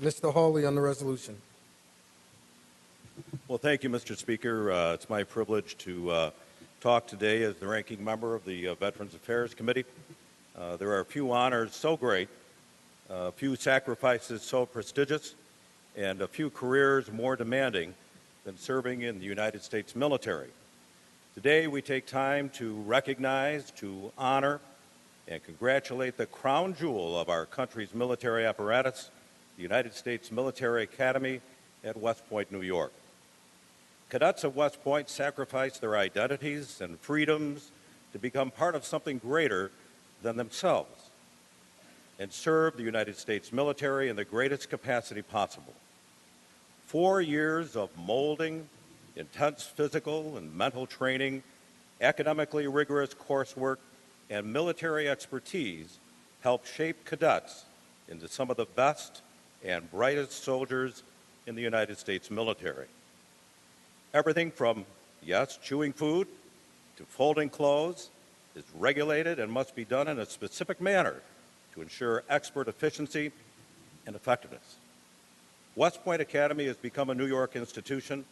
Mr. Hawley on the resolution. Well, thank you, Mr. Speaker. It's my privilege to talk today as the ranking member of the Veterans Affairs Committee. There are a few honors so great, a few sacrifices so prestigious, and a few careers more demanding than serving in the United States military. Today, we take time to recognize, to honor, and congratulate the crown jewel of our country's military apparatus, the United States Military Academy at West Point, New York. Cadets of West Point sacrificed their identities and freedoms to become part of something greater than themselves and serve the United States military in the greatest capacity possible. 4 years of molding, intense physical and mental training, academically rigorous coursework, and military expertise helped shape cadets into some of the best and brightest soldiers in the United States military. Everything from, yes, chewing food to folding clothes is regulated and must be done in a specific manner to ensure expert efficiency and effectiveness. West Point Academy has become a New York institution,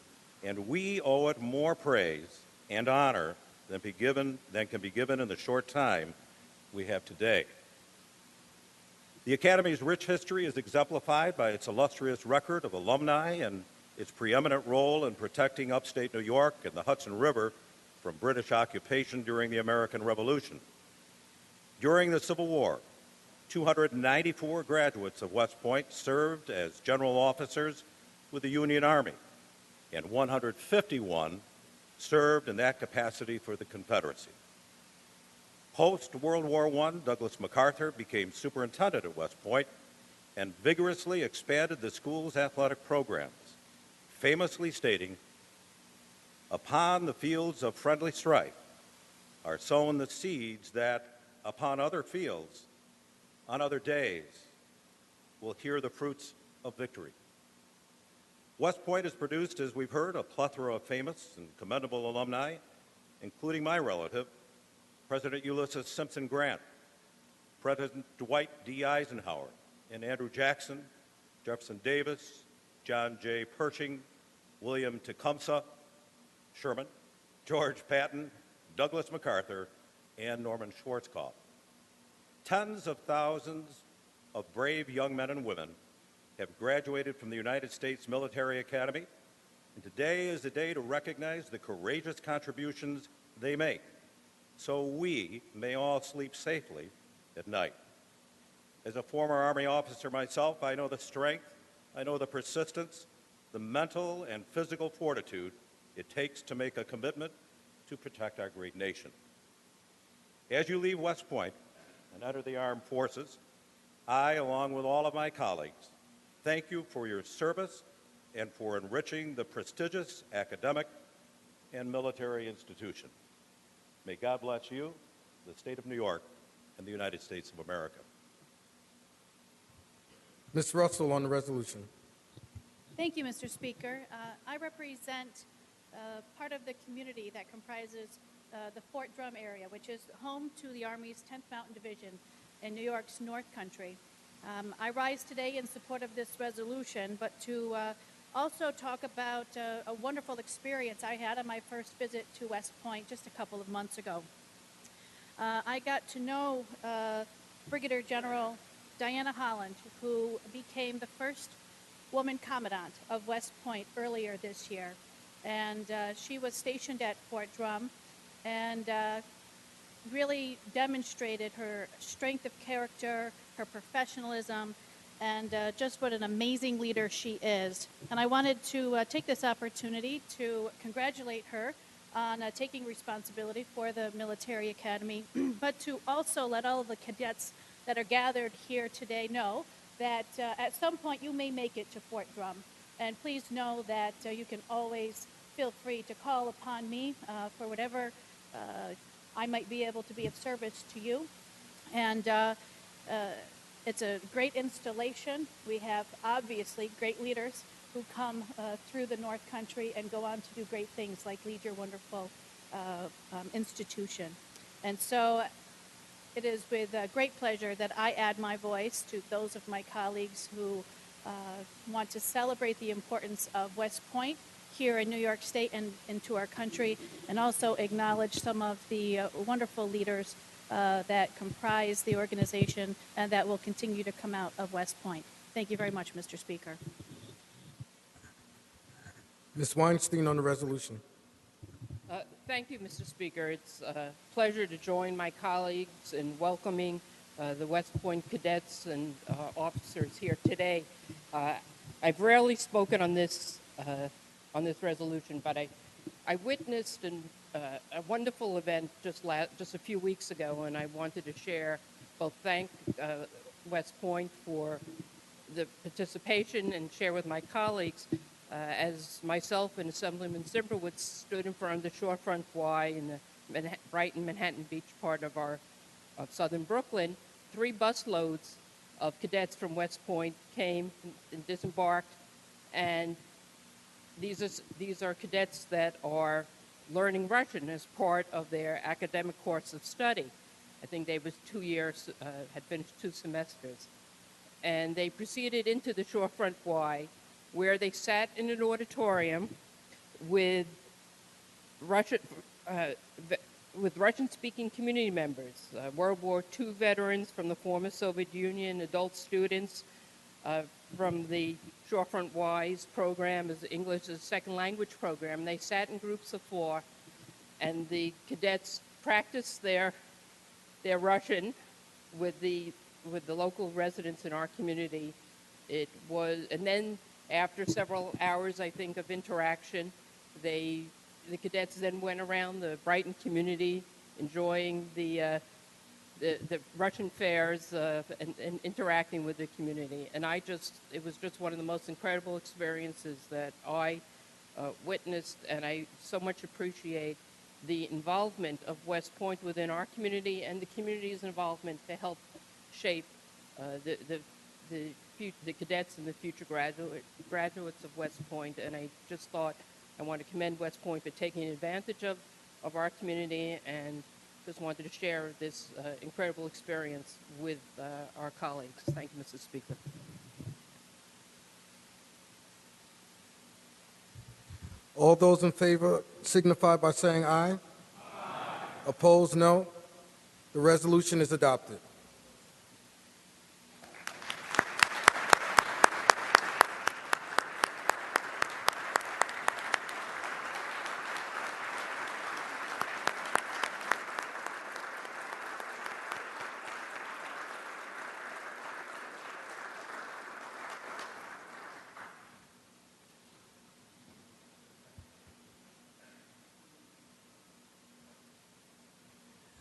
and we owe it more praise and honor than can be given in the short time we have today. The Academy's rich history is exemplified by its illustrious record of alumni and its preeminent role in protecting upstate New York and the Hudson River from British occupation during the American Revolution. During the Civil War, 294 graduates of West Point served as general officers with the Union Army, and 151 served in that capacity for the Confederacy. Post-World War I, Douglas MacArthur became superintendent at West Point and vigorously expanded the school's athletic programs, famously stating, "Upon the fields of friendly strife are sown the seeds that, upon other fields, on other days, will hear the fruits of victory." West Point has produced, as we've heard, a plethora of famous and commendable alumni, including my relative, President Ulysses Simpson Grant, President Dwight D. Eisenhower, and Andrew Jackson, Jefferson Davis, John J. Pershing, William Tecumseh Sherman, George Patton, Douglas MacArthur, and Norman Schwarzkopf. Tens of thousands of brave young men and women have graduated from the United States Military Academy, and today is the day to recognize the courageous contributions they make, so we may all sleep safely at night. As a former Army officer myself, I know the strength, I know the persistence, the mental and physical fortitude it takes to make a commitment to protect our great nation. As you leave West Point and enter the armed forces, I, along with all of my colleagues, thank you for your service and for enriching the prestigious academic and military institution. May God bless you, the state of New York, and the United States of America. Ms. Russell on the resolution. Thank you, Mr. Speaker. I represent part of the community that comprises the Fort Drum area, which is home to the Army's 10th Mountain Division in New York's North Country. I rise today in support of this resolution, but to also talk about a wonderful experience I had on my first visit to West Point just a couple of months ago. I got to know Brigadier General Diana Holland, who became the first woman commandant of West Point earlier this year. And she was stationed at Fort Drum and really demonstrated her strength of character, her professionalism, and just what an amazing leader she is. And I wanted to take this opportunity to congratulate her on taking responsibility for the Military Academy, but to also let all of the cadets that are gathered here today know that at some point you may make it to Fort Drum. And please know that you can always feel free to call upon me for whatever I might be able to be of service to you. And it's a great installation. We have obviously great leaders who come through the North Country and go on to do great things like lead your wonderful institution. And so it is with great pleasure that I add my voice to those of my colleagues who want to celebrate the importance of West Point here in New York State and to our country, and also acknowledge some of the wonderful leaders that comprise the organization and that will continue to come out of West Point. Thank you very much, Mr. Speaker. Ms. Weinstein on the resolution. Thank you, Mr. Speaker. It's a pleasure to join my colleagues in welcoming the West Point cadets and officers here today. I've rarely spoken on this resolution, but I witnessed a wonderful event just a few weeks ago, and I wanted to thank West Point for the participation and share with my colleagues as myself and Assemblyman Simperwood stood in front of the Shorefront Y in the Brighton, Manhattan Beach part of southern Brooklyn. 3 busloads of cadets from West Point came and disembarked, and these are cadets that are learning Russian as part of their academic course of study. I think they was 2 years, had finished 2 semesters. And they proceeded into the Shorefront Y, where they sat in an auditorium with Russian-speaking community members, World War II veterans from the former Soviet Union, adult students from the Shorefront Y's program, as English as a second language program. They sat in groups of 4, and the cadets practiced their Russian with the local residents in our community. And then after several hours, I think, of interaction, the cadets then went around the Brighton community, enjoying the Russian fairs and interacting with the community. And it was just one of the most incredible experiences that I witnessed, and I so much appreciate the involvement of West Point within our community and the community's involvement to help shape the cadets and the future graduates of West Point. And I just thought I want to commend West Point for taking advantage of our community, and just wanted to share this incredible experience with our colleagues. Thank you, Mr. Speaker. All those in favor signify by saying aye. Aye. Opposed, no. The resolution is adopted.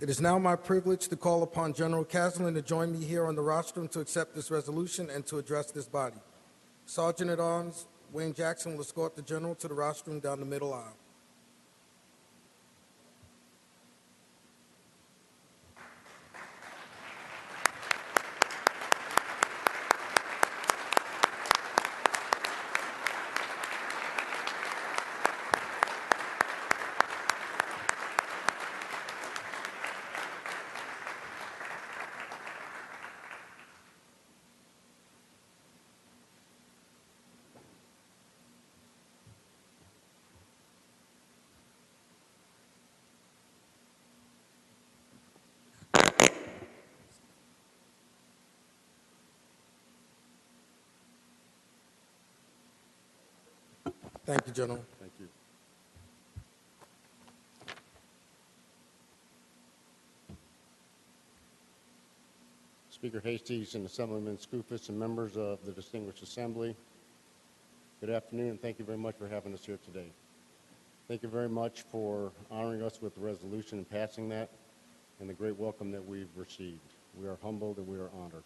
It is now my privilege to call upon General Caslin to join me here on the rostrum to accept this resolution and to address this body. Sergeant at Arms Wayne Jackson will escort the General to the rostrum down the middle aisle. Thank you, General. Thank you. Speaker Hastings and Assemblyman Skoufis and members of the distinguished assembly, good afternoon, and thank you very much for having us here today. Thank you very much for honoring us with the resolution and passing that, and the great welcome that we've received. We are humbled and we are honored.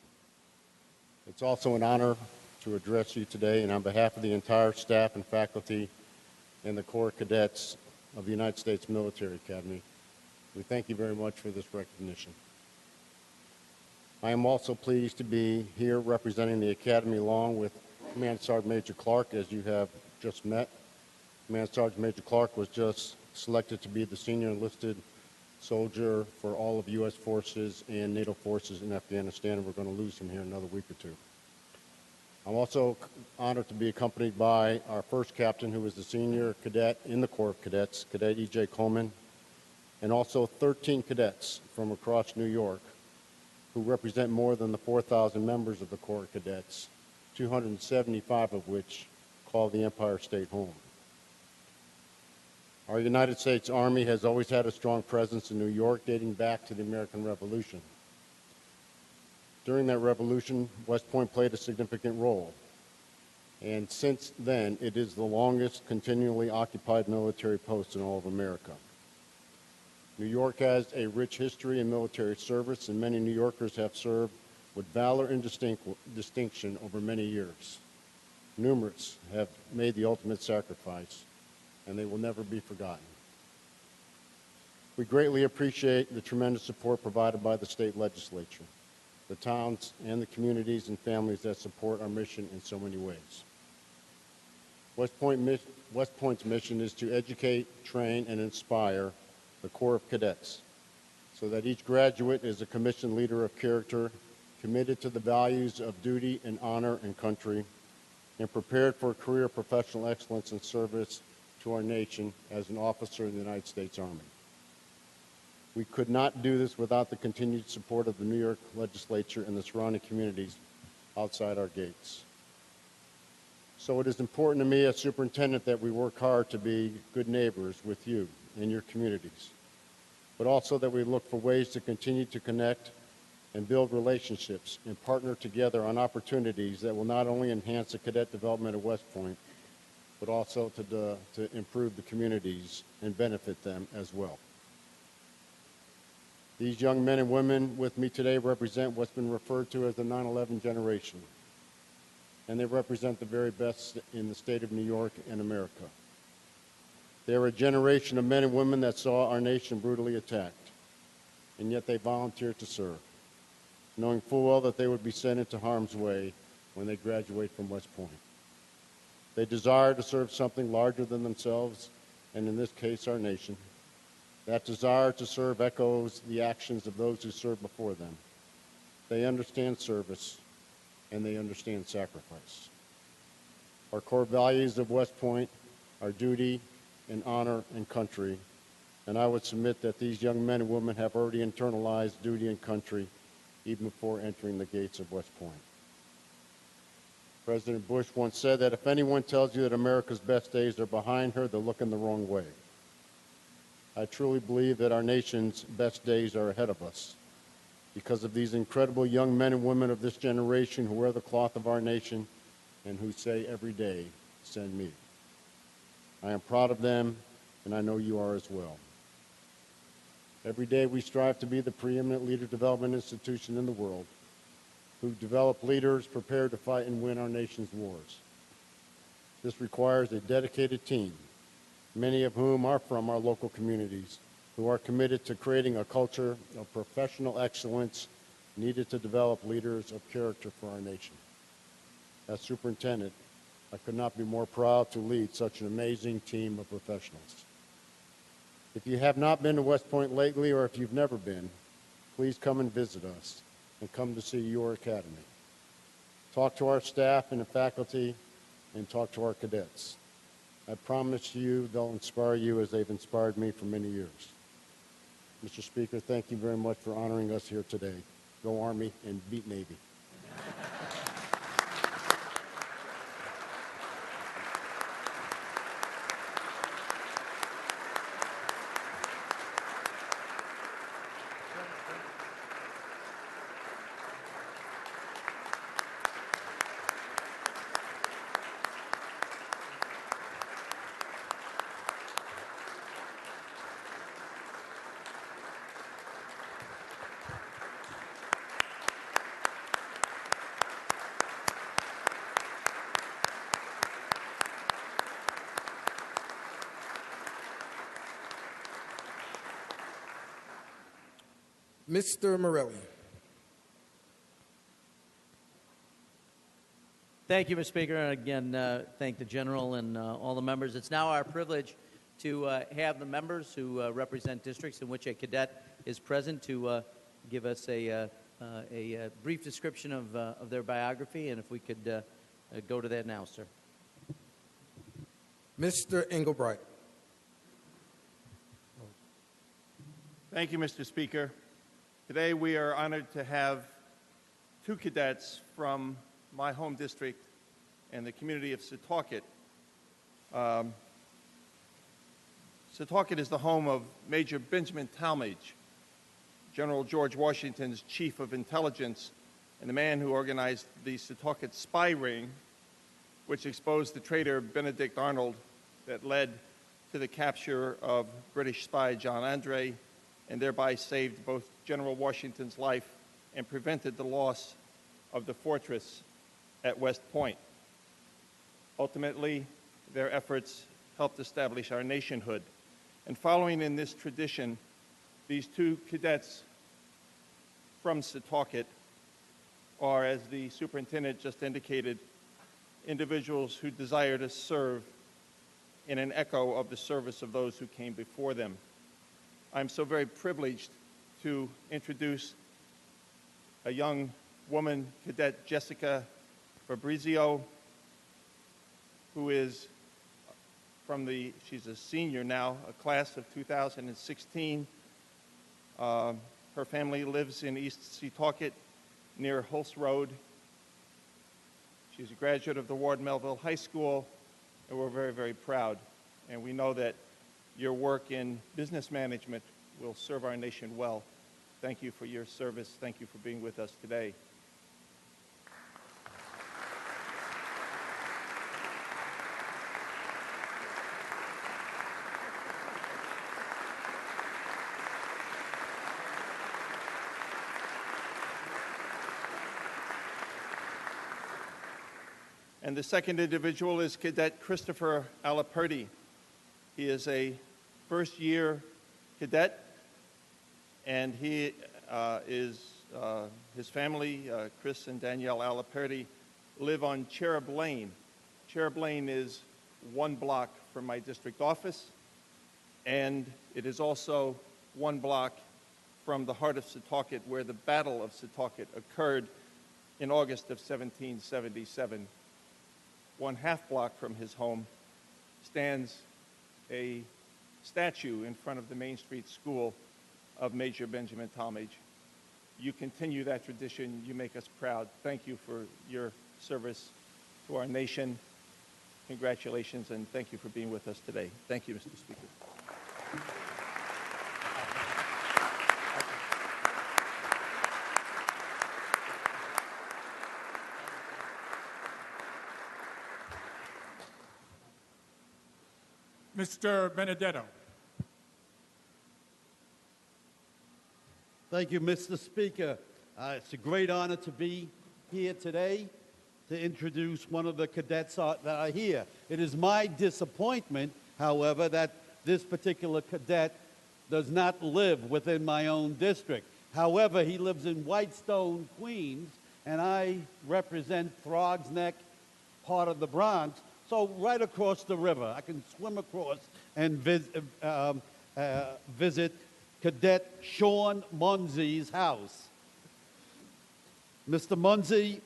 It's also an honor to address you today, and on behalf of the entire staff and faculty and the Corps Cadets of the United States Military Academy, we thank you very much for this recognition. I am also pleased to be here representing the Academy along with Command Sergeant Major Clark, as you have just met. Command Sergeant Major Clark was just selected to be the senior enlisted soldier for all of U.S. forces and NATO forces in Afghanistan, and we're going to lose him here in another week or two. I'm also honored to be accompanied by our first captain, who is the senior cadet in the Corps of Cadets, Cadet E.J. Coleman, and also 13 cadets from across New York who represent more than the 4,000 members of the Corps of Cadets, 275 of which call the Empire State home. Our United States Army has always had a strong presence in New York dating back to the American Revolution. During that revolution, West Point played a significant role, and since then, it is the longest continually occupied military post in all of America. New York has a rich history in military service, and many New Yorkers have served with valor and distinction over many years. Numerous have made the ultimate sacrifice, and they will never be forgotten. We greatly appreciate the tremendous support provided by the state legislature, the towns, and the communities and families that support our mission in so many ways. West Point's mission is to educate, train, and inspire the Corps of Cadets so that each graduate is a commissioned leader of character, committed to the values of duty and honor and country, and prepared for a career of professional excellence and service to our nation as an officer in the United States Army. We could not do this without the continued support of the New York legislature and the surrounding communities outside our gates. So it is important to me as superintendent that we work hard to be good neighbors with you and your communities, but also that we look for ways to continue to connect and build relationships and partner together on opportunities that will not only enhance the cadet development at West Point, but also to improve the communities and benefit them as well. These young men and women with me today represent what's been referred to as the 9/11 generation, and they represent the very best in the state of New York and America. They are a generation of men and women that saw our nation brutally attacked, and yet they volunteered to serve, knowing full well that they would be sent into harm's way when they graduate from West Point. They desire to serve something larger than themselves, and in this case, our nation. That desire to serve echoes the actions of those who served before them. They understand service, and they understand sacrifice. Our core values of West Point are duty and honor and country, and I would submit that these young men and women have already internalized duty and country even before entering the gates of West Point. President Bush once said that if anyone tells you that America's best days are behind her, they're looking the wrong way. I truly believe that our nation's best days are ahead of us because of these incredible young men and women of this generation who wear the cloth of our nation and who say every day, "Send me." I am proud of them, and I know you are as well. Every day we strive to be the preeminent leader development institution in the world who develop leaders prepared to fight and win our nation's wars. This requires a dedicated team, many of whom are from our local communities, who are committed to creating a culture of professional excellence needed to develop leaders of character for our nation. As superintendent, I could not be more proud to lead such an amazing team of professionals. If you have not been to West Point lately, or if you've never been, please come and visit us and come to see your academy. Talk to our staff and the faculty, and talk to our cadets. I promise you they'll inspire you as they've inspired me for many years. Mr. Speaker, thank you very much for honoring us here today. Go Army and beat Navy. Mr. Morelli. Thank you, Mr. Speaker. And again, thank the General and all the members. It's now our privilege to have the members who represent districts in which a cadet is present to give us a brief description of their biography. And if we could go to that now, sir. Mr. Englebright. Thank you, Mr. Speaker. Today we are honored to have two cadets from my home district and the community of Setauket. Setauket is the home of Major Benjamin Talmadge, General George Washington's Chief of Intelligence and the man who organized the Setauket spy ring, which exposed the traitor Benedict Arnold that led to the capture of British spy John Andre and thereby saved both General Washington's life and prevented the loss of the fortress at West Point. Ultimately, their efforts helped establish our nationhood. And following in this tradition, these two cadets from Setauket are, as the superintendent just indicated, individuals who desire to serve in an echo of the service of those who came before them. I'm so very privileged to introduce a young woman, Cadet Jessica Fabrizio, who is she's a senior now, a class of 2016. Her family lives in East Setauket near Hulse Road. She's a graduate of the Ward Melville High School, and we're very, very proud. And we know that your work in business management will serve our nation well. Thank you for your service. Thank you for being with us today. And the second individual is Cadet Christopher Alaperti. He is a first-year cadet, and he his family, Chris and Danielle Alaperti, live on Cherub Lane. Cherub Lane is 1 block from my district office, and it is also 1 block from the heart of Setauket, where the Battle of Setauket occurred in August of 1777. 1/2 block from his home stands a statue in front of the Main Street School of Major Benjamin Talmadge. You continue that tradition. You make us proud. Thank you for your service to our nation. Congratulations, and thank you for being with us today. Thank you, Mr. Speaker. Mr. Benedetto. Thank you, Mr. Speaker. It's a great honor to be here today to introduce one of the cadets that are here. It is my disappointment, however, that this particular cadet does not live within my own district. However, he lives in Whitestone, Queens, and I represent Throgs Neck, part of the Bronx, so right across the river. I can swim across and visit Cadet Sean Munzie's house. Mr. Munzie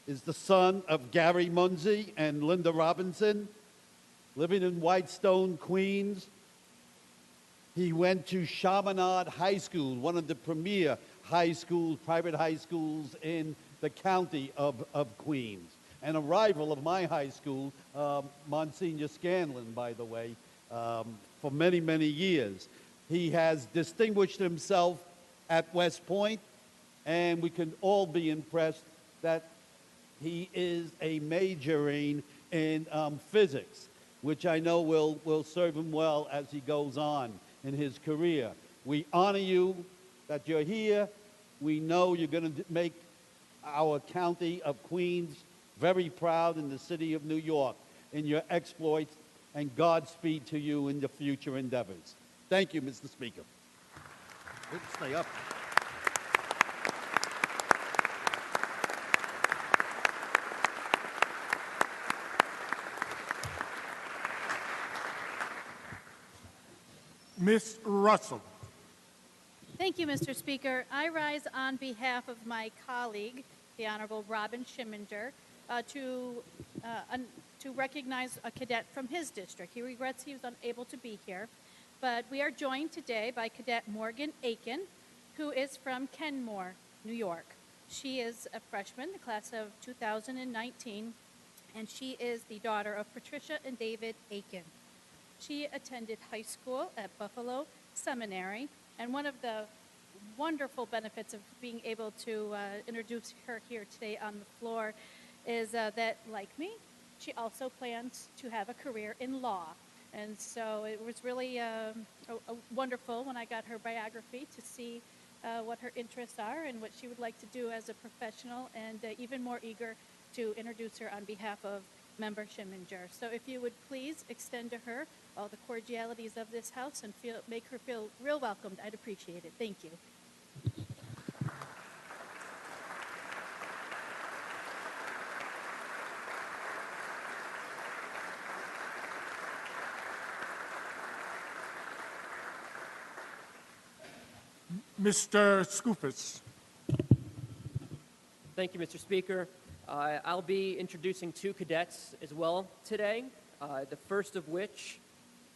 is the son of Gary Munzie and Linda Robinson, living in Whitestone, Queens. He went to Chaminade High School, one of the premier high schools, private high schools in the county of Queens. And a rival of my high school, Monsignor Scanlon, by the way, for many, many years. He has distinguished himself at West Point, and we can all be impressed that he is a majoring in physics, which I know will serve him well as he goes on in his career. We honor you that you're here. We know you're going to make our county of Queens very proud in the city of New York in your exploits, and Godspeed to you in your future endeavors. Thank you, Mr. Speaker. Stay up. Ms. Russell. Thank you, Mr. Speaker. I rise on behalf of my colleague, the Honorable Robin Schiminger, to recognize a cadet from his district. He regrets he was unable to be here, but we are joined today by Cadet Morgan Aiken, who is from Kenmore, New York. She is a freshman, the class of 2019, and she is the daughter of Patricia and David Aiken. She attended high school at Buffalo Seminary, and one of the wonderful benefits of being able to introduce her here today on the floor is that, like me, she also plans to have a career in law. And so it was really wonderful when I got her biography to see what her interests are and what she would like to do as a professional, and even more eager to introduce her on behalf of Member Schimminger. So if you would please extend to her all the cordialities of this house and make her feel real welcomed, I'd appreciate it. Thank you. Mr. Skoufis. Thank you, Mr. Speaker. I'll be introducing two cadets as well today, the first of which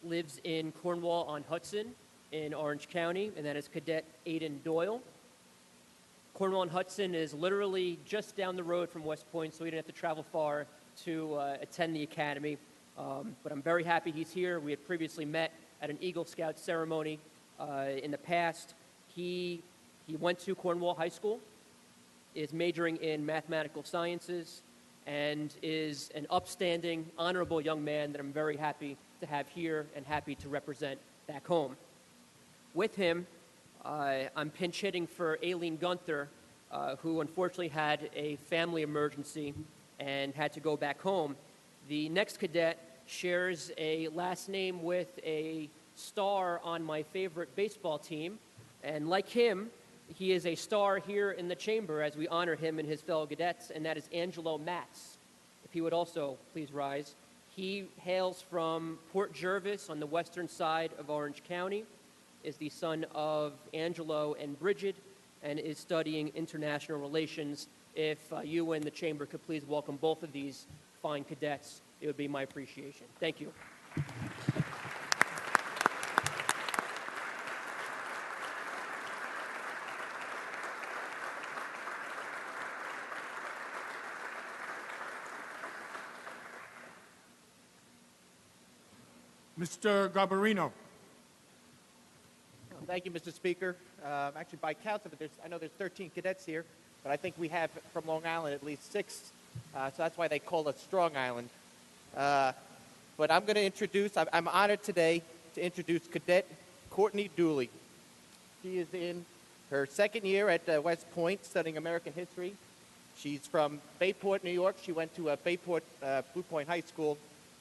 lives in Cornwall-on-Hudson in Orange County, and that is Cadet Aiden Doyle. Cornwall-on-Hudson is literally just down the road from West Point, so we didn't have to travel far to attend the academy. But I'm very happy he's here. We had previously met at an Eagle Scout ceremony in the past. He went to Cornwall High School, is majoring in mathematical sciences, and is an upstanding, honorable young man that I'm very happy to have here and happy to represent back home. With him, I'm pinch hitting for Aileen Gunther, who unfortunately had a family emergency and had to go back home. The next cadet shares a last name with a star on my favorite baseball team, and like him, he is a star here in the chamber as we honor him and his fellow cadets, and that is Angelo Matz. If he would also please rise. He hails from Port Jervis on the western side of Orange County, is the son of Angelo and Bridget, and is studying international relations. If you and the chamber could please welcome both of these fine cadets, it would be my appreciation. Thank you. Mr. Garbarino. Thank you, Mr. Speaker. Actually, by count of it, I know there's 13 cadets here, but I think we have from Long Island at least 6, so that's why they call it Strong Island. But I'm going to introduce, I'm honored today to introduce Cadet Courtney Dooley. She is in her second year at West Point studying American history. She's from Bayport, New York. She went to Bayport Blue Point High School.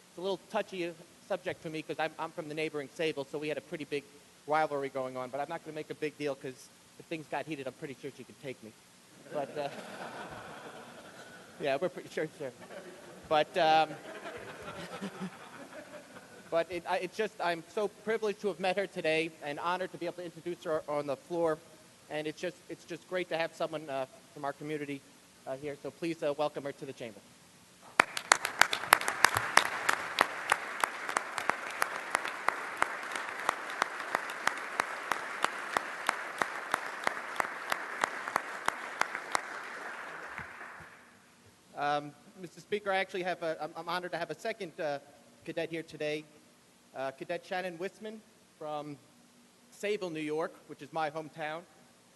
It's a little touchy subject for me because I'm from the neighboring Sable, so we had a pretty big rivalry going on, but I'm not going to make a big deal because if things got heated, I'm pretty sure she could take me. But, yeah, we're pretty sure. But, but it's just, I'm so privileged to have met her today and honored to be able to introduce her on the floor. And it's just great to have someone from our community here. So please welcome her to the chamber. Mr. Speaker, I actually have I'm honored to have a second cadet here today, Cadet Shannon Wisman from Sable, New York, which is my hometown.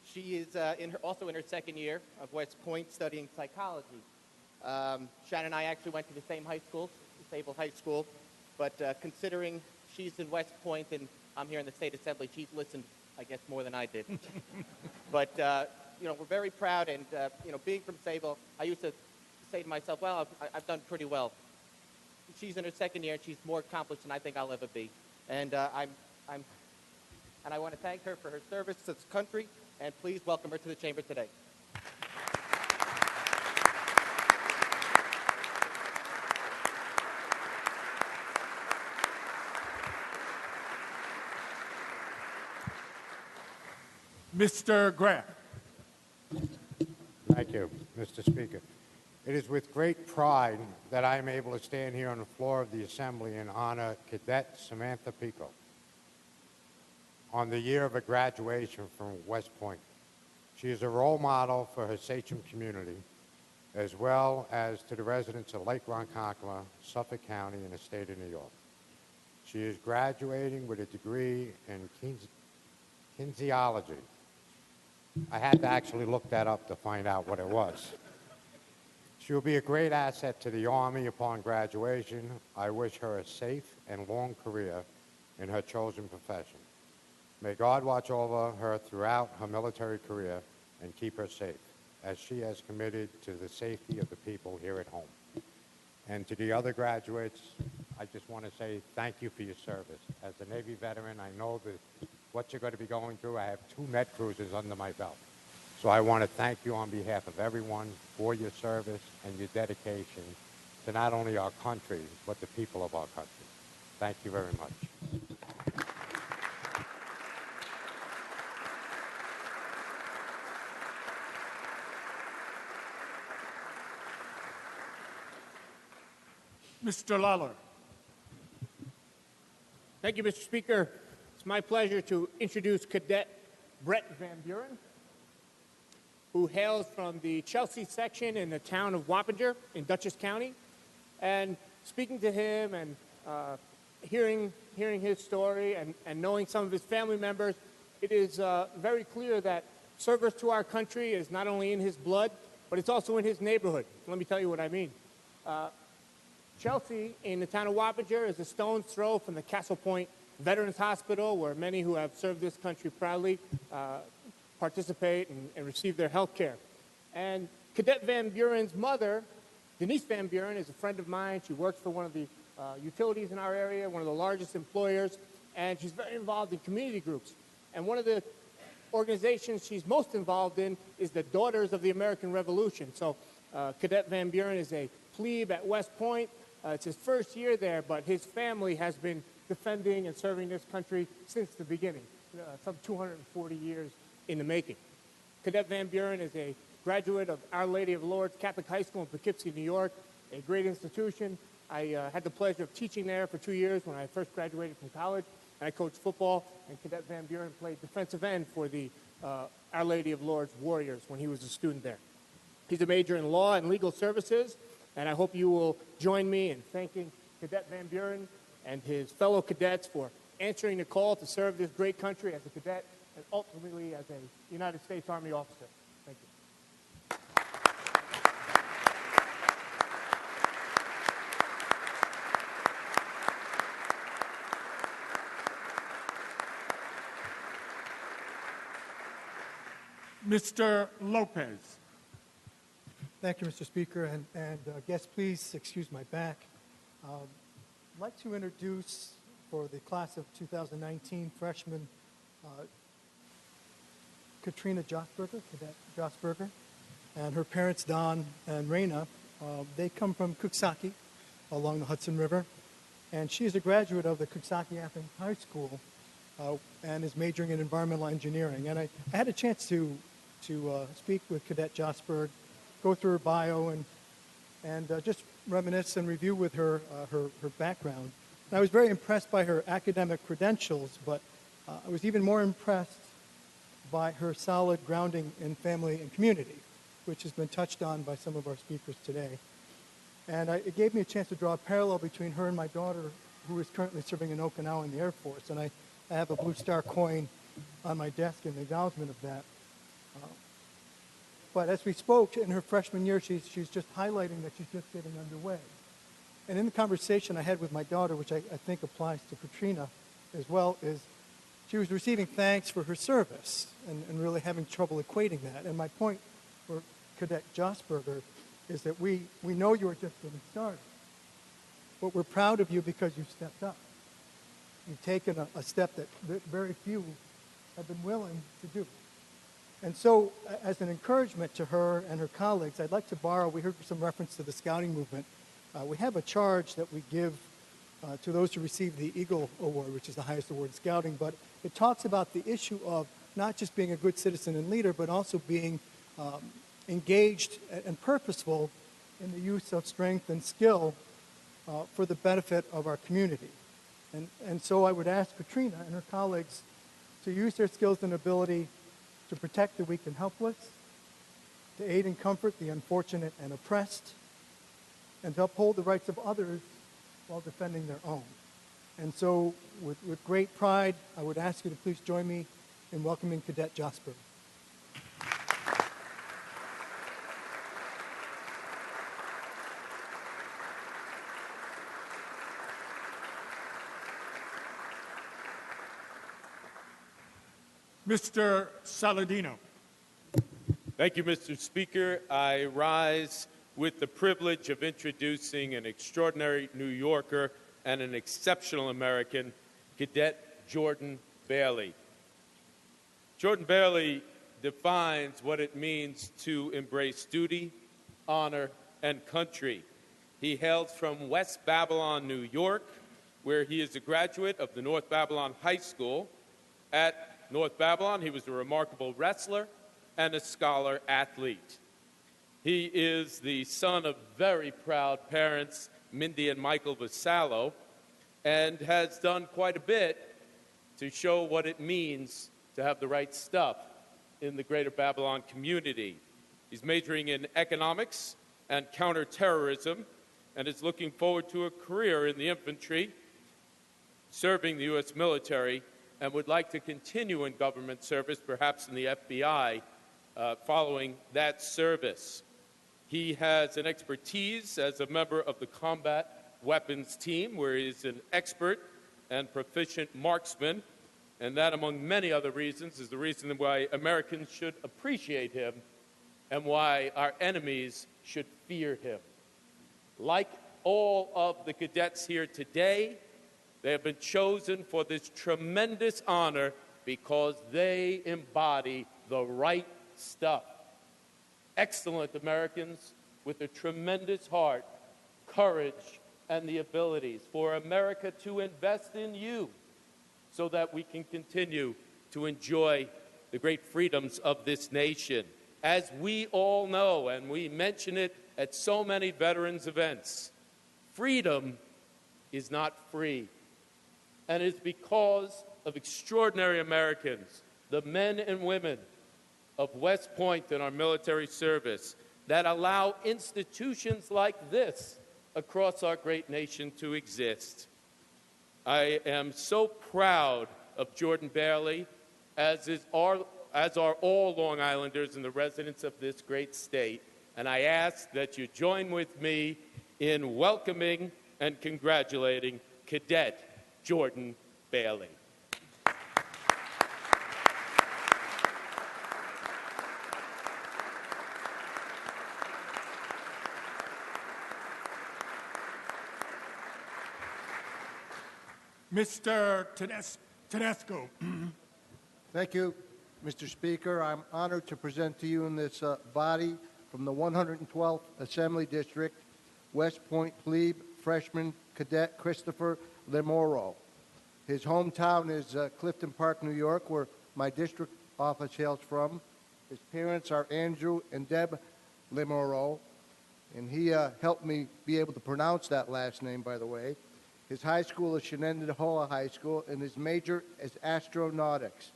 She is also in her second year of West Point studying psychology. Shannon and I actually went to the same high school, Sable High School, but considering she's in West Point and I'm here in the State Assembly, she's listened, I guess, more than I did. But, you know, we're very proud, and, you know, being from Sable, I used to say to myself, well, I've done pretty well. She's in her second year, and she's more accomplished than I think I'll ever be. And I want to thank her for her service to this country, and please welcome her to the chamber today. Mr. Graff. Thank you, Mr. Speaker. It is with great pride that I am able to stand here on the floor of the Assembly and honor Cadet Samantha Pico on the year of her graduation from West Point. She is a role model for her Sachem community, as well as to the residents of Lake Ronkonkoma, Suffolk County, and the state of New York. She is graduating with a degree in kinesiology. I had to actually look that up to find out what it was. She will be a great asset to the Army upon graduation. I wish her a safe and long career in her chosen profession. May God watch over her throughout her military career and keep her safe, as she has committed to the safety of the people here at home. And to the other graduates, I just want to say thank you for your service. As a Navy veteran, I know that what you're going to be going through. I have 2 Met cruisers under my belt. So I want to thank you on behalf of everyone for your service and your dedication to not only our country, but the people of our country. Thank you very much. Mr. Lawler. Thank you, Mr. Speaker. It's my pleasure to introduce Cadet Brett Van Buren, who hails from the Chelsea section in the town of Wappinger in Dutchess County. And speaking to him and hearing his story and knowing some of his family members, it is very clear that service to our country is not only in his blood, but it's also in his neighborhood. Let me tell you what I mean. Chelsea, in the town of Wappinger, is a stone's throw from the Castle Point Veterans Hospital, where many who have served this country proudly participate and receive their health care. And Cadet Van Buren's mother, Denise Van Buren, is a friend of mine. She works for one of the utilities in our area, one of the largest employers, and she's very involved in community groups. And one of the organizations she's most involved in is the Daughters of the American Revolution. So Cadet Van Buren is a plebe at West Point. It's his first year there, but his family has been defending and serving this country since the beginning, some 240 years in the making. Cadet Van Buren is a graduate of Our Lady of Lourdes Catholic High School in Poughkeepsie, New York, a great institution. I had the pleasure of teaching there for 2 years when I first graduated from college, and I coached football, and Cadet Van Buren played defensive end for the Our Lady of Lourdes Warriors when he was a student there. He's a major in law and legal services, and I hope you will join me in thanking Cadet Van Buren and his fellow cadets for answering the call to serve this great country as a cadet and ultimately as a United States Army officer. Thank you. Mr. Lopez. Thank you, Mr. Speaker, and guests, please excuse my back. I'd like to introduce for the class of 2019 freshman Katrina Josberger, Cadet Josberger, and her parents Don and Raina. They come from Cooksaki along the Hudson River, and she is a graduate of the Cooksaki-Athens High School and is majoring in environmental engineering. And I had a chance to speak with Cadet Josberg, go through her bio, and just reminisce and review with her her background. And I was very impressed by her academic credentials, but I was even more impressed by her solid grounding in family and community, which has been touched on by some of our speakers today. And it gave me a chance to draw a parallel between her and my daughter, who is currently serving in Okinawa in the Air Force. And I have a Blue Star coin on my desk in acknowledgement of that. But as we spoke in her freshman year, she's just highlighting that she's just getting underway. And in the conversation I had with my daughter, which I think applies to Katrina as well, is she was receiving thanks for her service and really having trouble equating that. And my point for Cadet Josberger is that we know you are just getting started, but we're proud of you because you've stepped up. You've taken a step that very few have been willing to do. And so, as an encouragement to her and her colleagues, I'd like to borrow, we heard some reference to the scouting movement. We have a charge that we give to those who receive the Eagle Award, which is the highest award in scouting, but it talks about the issue of not just being a good citizen and leader, but also being engaged and purposeful in the use of strength and skill for the benefit of our community. And so I would ask Katrina and her colleagues to use their skills and ability to protect the weak and helpless, to aid and comfort the unfortunate and oppressed, and to uphold the rights of others while defending their own. And so with great pride, I would ask you to please join me in welcoming Cadet Jasper. Mr. Saladino. Thank you, Mr. Speaker. I rise with the privilege of introducing an extraordinary New Yorker and an exceptional American, Cadet Jordan Bailey. Jordan Bailey defines what it means to embrace duty, honor, and country. He hails from West Babylon, New York, where he is a graduate of the North Babylon High School. At North Babylon, he was a remarkable wrestler and a scholar athlete. He is the son of very proud parents, Mindy and Michael Vasallo, and has done quite a bit to show what it means to have the right stuff in the greater Babylon community. He's majoring in economics and counterterrorism and is looking forward to a career in the infantry, serving the U.S. military, and would like to continue in government service, perhaps in the FBI, following that service. He has an expertise as a member of the combat weapons team, where he is an expert and proficient marksman, and that, among many other reasons, is the reason why Americans should appreciate him and why our enemies should fear him. Like all of the cadets here today, they have been chosen for this tremendous honor because they embody the right stuff. Excellent Americans with a tremendous heart, courage, and the abilities for America to invest in you so that we can continue to enjoy the great freedoms of this nation. As we all know, and we mention it at so many veterans events, freedom is not free. And it's because of extraordinary Americans, the men and women of West Point and our military service, that allow institutions like this across our great nation to exist. I am so proud of Jordan Bailey, as are all Long Islanders and the residents of this great state, and I ask that you join with me in welcoming and congratulating Cadet Jordan Bailey. Mr. Tedesco. Thank you, Mr. Speaker. I'm honored to present to you in this body from the 112th Assembly District, West Point plebe, freshman cadet Christopher Lemoro. His hometown is Clifton Park, New York, where my district office hails from. His parents are Andrew and Deb Lemoro, and he helped me be able to pronounce that last name, by the way. His high school is Shenandoah High School, and his major is astronautics.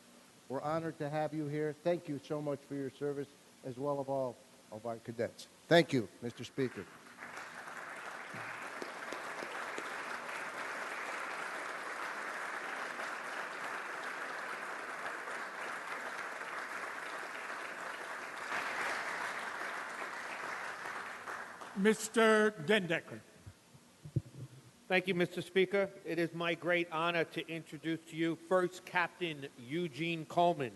We're honored to have you here. Thank you so much for your service, as well as all of our cadets. Thank you, Mr. Speaker. Mr. Dendecker. Thank you, Mr. Speaker. It is my great honor to introduce to you First Captain Eugene Coleman.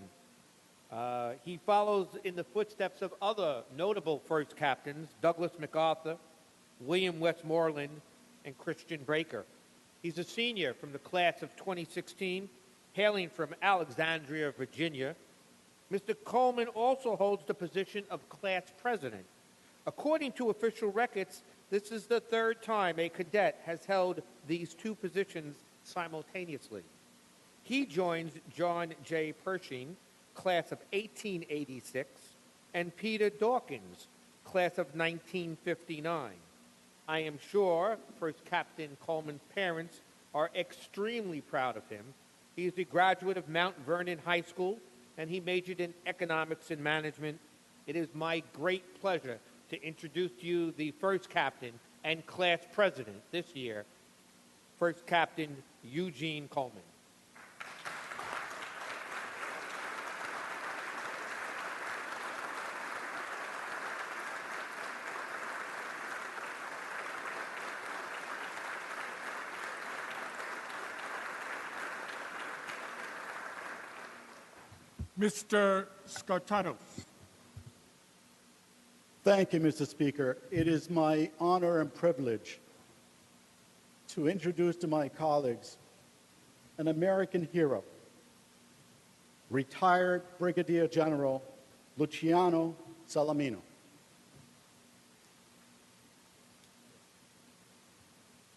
He follows in the footsteps of other notable first captains, Douglas MacArthur, William Westmoreland, and Christian Breaker. He's a senior from the class of 2016, hailing from Alexandria, Virginia. Mr. Coleman also holds the position of class president. According to official records, this is the third time a cadet has held these two positions simultaneously. He joins John J. Pershing, class of 1886, and Peter Dawkins, class of 1959. I am sure First Captain Coleman's parents are extremely proud of him. He is a graduate of Mount Vernon High School, and he majored in economics and management. It is my great pleasure to introduce to you the first captain and class president this year, First Captain Eugene Coleman. Mr. Skartatos. Thank you, Mr. Speaker. It is my honor and privilege to introduce to my colleagues an American hero, retired Brigadier General Luciano Salamino.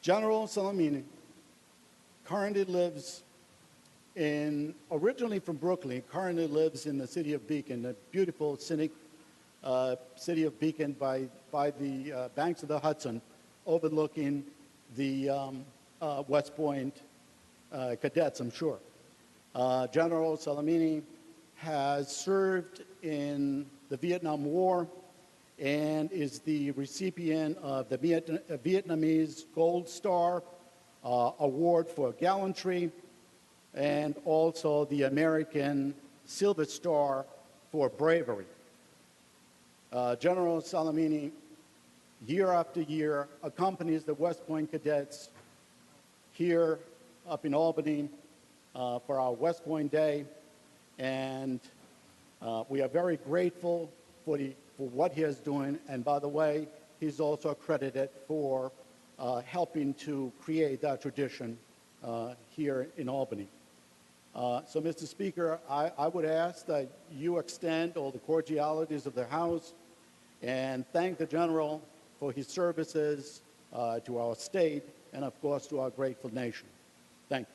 General Salamino currently lives originally from Brooklyn, currently lives in the city of Beacon, a beautiful, scenic city of Beacon by the banks of the Hudson, overlooking the West Point cadets, I'm sure. General Salamini has served in the Vietnam War and is the recipient of the Vietnamese Gold Star Award for Gallantry, and also the American Silver Star for bravery. General Salamini, year after year, accompanies the West Point cadets here up in Albany for our West Point Day, and we are very grateful for what he is doing. And by the way, he's also credited for helping to create that tradition here in Albany. So, Mr. Speaker, I would ask that you extend all the cordialities of the House and thank the General for his services to our state and, of course, to our grateful nation. Thank you.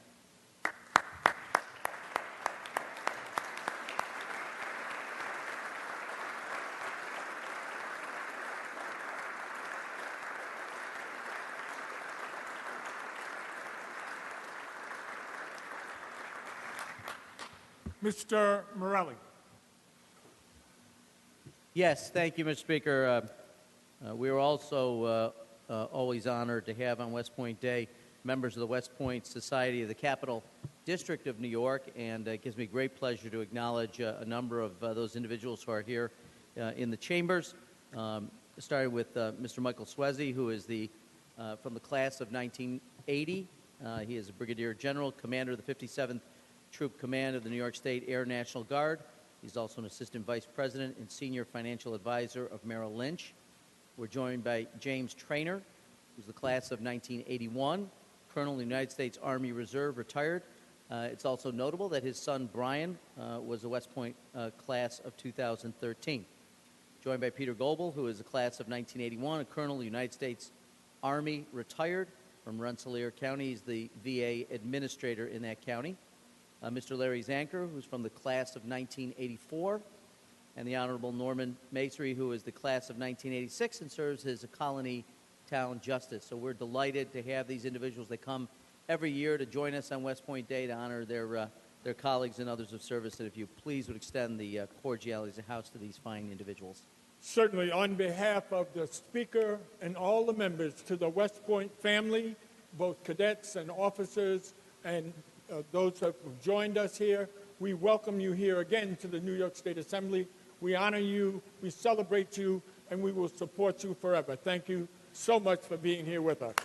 Mr. Morelli. Yes, thank you, Mr. Speaker. We are also always honored to have on West Point Day members of the West Point Society of the Capital District of New York, and it gives me great pleasure to acknowledge a number of those individuals who are here in the chambers, starting with Mr. Michael Swezzi, who is from the class of 1980. He is a Brigadier General, Commander of the 57th Troop Command of the New York State Air National Guard. He's also an Assistant Vice President and Senior Financial Advisor of Merrill Lynch. We're joined by James Traynor, who's the class of 1981, Colonel in the United States Army Reserve, retired. It's also notable that his son, Brian, was a West Point class of 2013. Joined by Peter Goebel, who is a class of 1981, a Colonel in the United States Army, retired from Rensselaer County. He's the VA Administrator in that county. Mr. Larry Zanker, who's from the class of 1984, and the Honorable Norman Macery, who is the class of 1986 and serves as a Colony Town Justice. So we're delighted to have these individuals. They come every year to join us on West Point Day to honor their colleagues and others of service. And if you please would extend the cordialities of the House to these fine individuals. Certainly, on behalf of the Speaker and all the members, to the West Point family, both cadets and officers, and those who have joined us here, we welcome you here again to the New York State Assembly. We honor you, we celebrate you, and we will support you forever. Thank you so much for being here with us.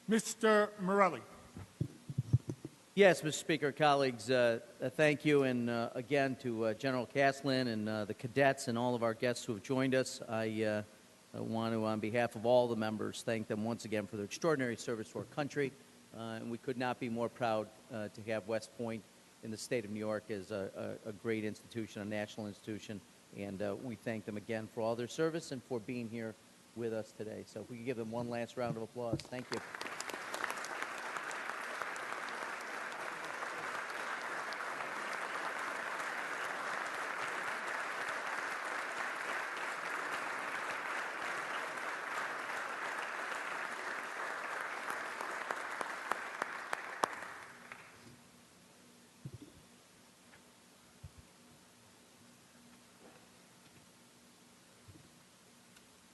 Mr. Morelli. Yes, Mr. Speaker, colleagues, thank you, and again to General Caslin and the cadets and all of our guests who have joined us. I want to, on behalf of all the members, thank them once again for their extraordinary service to our country, and we could not be more proud to have West Point in the state of New York as a great institution, a national institution, and we thank them again for all their service and for being here with us today. So if we could give them one last round of applause. Thank you.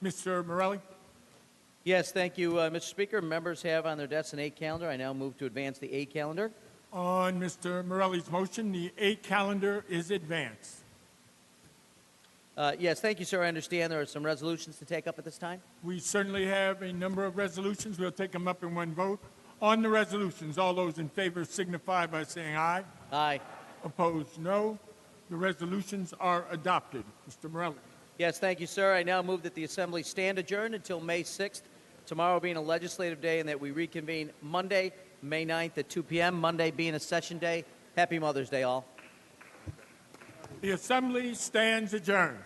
Mr. Morelli. Yes, thank you, Mr. Speaker. Members have on their desks an A calendar. I now move to advance the A calendar. On Mr. Morelli's motion, the A calendar is advanced. Yes, thank you, sir. I understand there are some resolutions to take up at this time. We certainly have a number of resolutions. We'll take them up in one vote. On the resolutions, all those in favor signify by saying aye. Aye. Opposed, no. The resolutions are adopted. Mr. Morelli. Yes, thank you, sir. I now move that the Assembly stand adjourned until May 6th, tomorrow being a legislative day, and that we reconvene Monday, May 9th at 2 p.m., Monday being a session day. Happy Mother's Day, all. The Assembly stands adjourned.